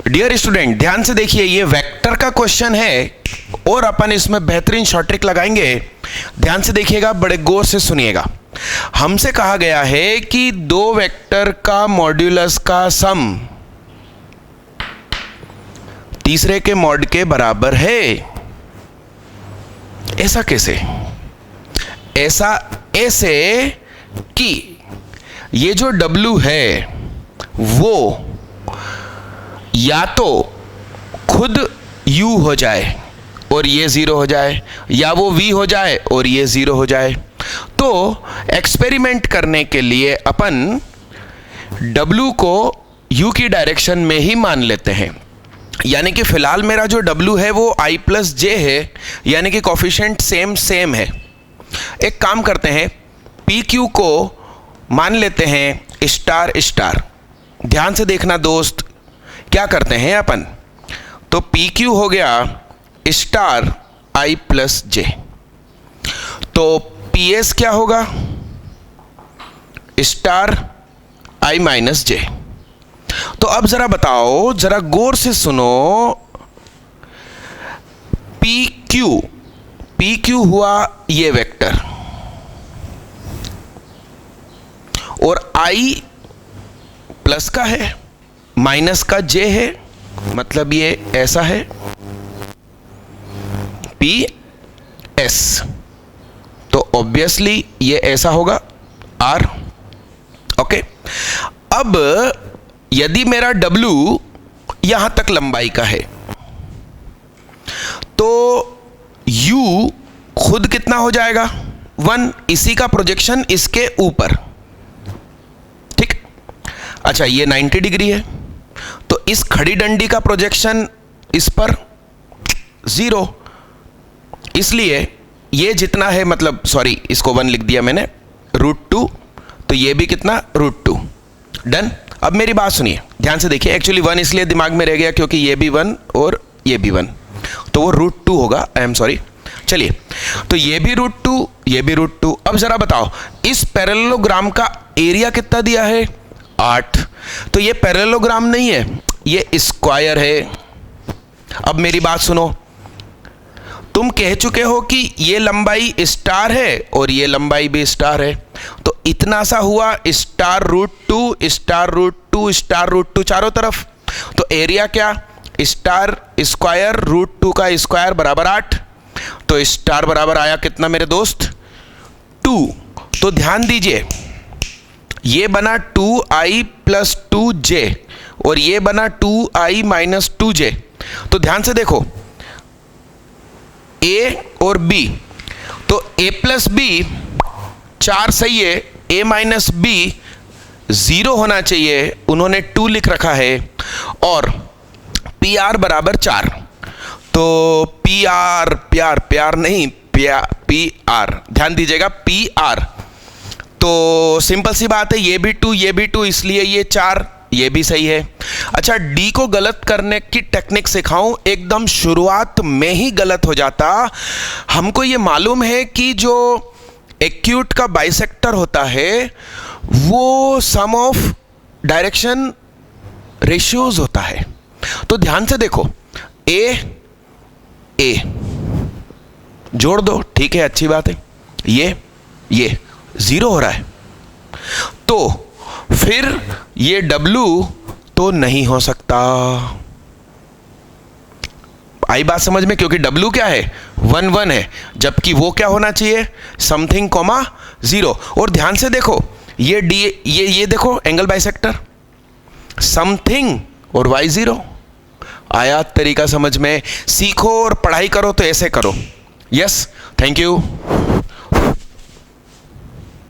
Dear student, ध्यान से देखिए, ये वेक्टर का क्वेश्चन है और अपन इसमें बेहतरीन शॉर्ट ट्रिक लगाएंगे। ध्यान से देखिएगा, बड़े गौर से सुनिएगा। हमसे कहा गया है कि दो वेक्टर का मॉड्यूलस का सम तीसरे के मॉड के बराबर है। ऐसा कैसे? ऐसे कि ये जो W है वो या तो खुद U हो जाए और ये 0 हो जाए, या वो V हो जाए और ये 0 हो जाए। तो एक्सपेरिमेंट करने के लिए अपन W को U की डायरेक्शन में ही मान लेते हैं। यानी कि फिलहाल मेरा जो W है वो I प्लस J है, यानी कि कोफिशिएंट सेम है। एक काम करते हैं, PQ को मान लेते हैं स्टार स्टार। ध्यान से देखना दोस्त, क्या करते हैं अपन, तो PQ हो गया स्टार I प्लस J, तो PS क्या होगा, स्टार I माइनस J। तो अब जरा बताओ, जरा गौर से सुनो, PQ हुआ ये वेक्टर और I प्लस का है, माइनस का J है, मतलब ये ऐसा है PS, तो ऑब्वियसली ये ऐसा होगा R। ओके, अब यदि मेरा W यहां तक लंबाई का है तो U खुद कितना हो जाएगा, 1, इसी का प्रोजेक्शन इसके ऊपर। ठीक, अच्छा ये 90 डिग्री है, तो इस खड़ी डंडी का प्रोजेक्शन इस पर 0, इसलिए ये जितना है, मतलब सॉरी इसको 1 लिख दिया मैंने, √2, तो ये भी कितना, √2। डन। अब मेरी बात सुनिए, ध्यान से देखिए, एक्चुअली 1 इसलिए दिमाग में रह गया क्योंकि ये भी 1 और ये भी 1, तो वो √2 होगा, आई एम सॉरी। चलिए, तो ये भी √2, ये भी √2। अब जरा बताओ, इस पैरेललोग्राम का एरिया कितना दिया है, 8, तो ये पैरेललोग्राम नहीं है, ये स्क्वायर है। अब मेरी बात सुनो, तुम कह चुके हो कि ये लंबाई स्टार है और ये लंबाई भी स्टार है, तो इतना सा हुआ स्टार √2 स्टार √2 स्टार √2 चारों तरफ। तो एरिया क्या, स्टार स्क्वायर √2 का स्क्वायर बराबर 8, तो स्टार बराबर आया कितना मेरे दोस्त, 2। तो ध्यान दीजिए, ये बना 2I प्लस 2J और ये बना 2I माइनस 2J। तो ध्यान से देखो, A और B, तो A प्लस B 4 सही है, A माइनस B 0 होना चाहिए, उन्होंने 2 लिख रखा है, और PR बराबर 4, तो प्यार नहीं, PR, ध्यान दीजिएगा, PR। तो सिंपल सी बात है, ये भी 2 ये भी 2, इसलिए ये 4, ये भी सही है। अच्छा, D को गलत करने की टेक्निक सिखाऊं, एकदम शुरुआत में ही गलत हो जाता। हमको ये मालूम है कि जो एक्यूट का बाइसेक्टर होता है वो सम ऑफ डायरेक्शन रेशियोज होता है। तो ध्यान से देखो, ए जोड़ दो, ठीक है, अच्छी बात है, ये 0 हो रहा है, तो फिर ये W तो नहीं हो सकता। आई बात समझ में, क्योंकि W क्या है, 1 1 है, जबकि वो क्या होना चाहिए, समथिंग कॉमा 0। और ध्यान से देखो, ये D, ये देखो एंगल बाइसेक्टर, समथिंग और y 0। आया तरीका समझ में? सीखो और पढ़ाई करो तो ऐसे करो। Yes, thank you.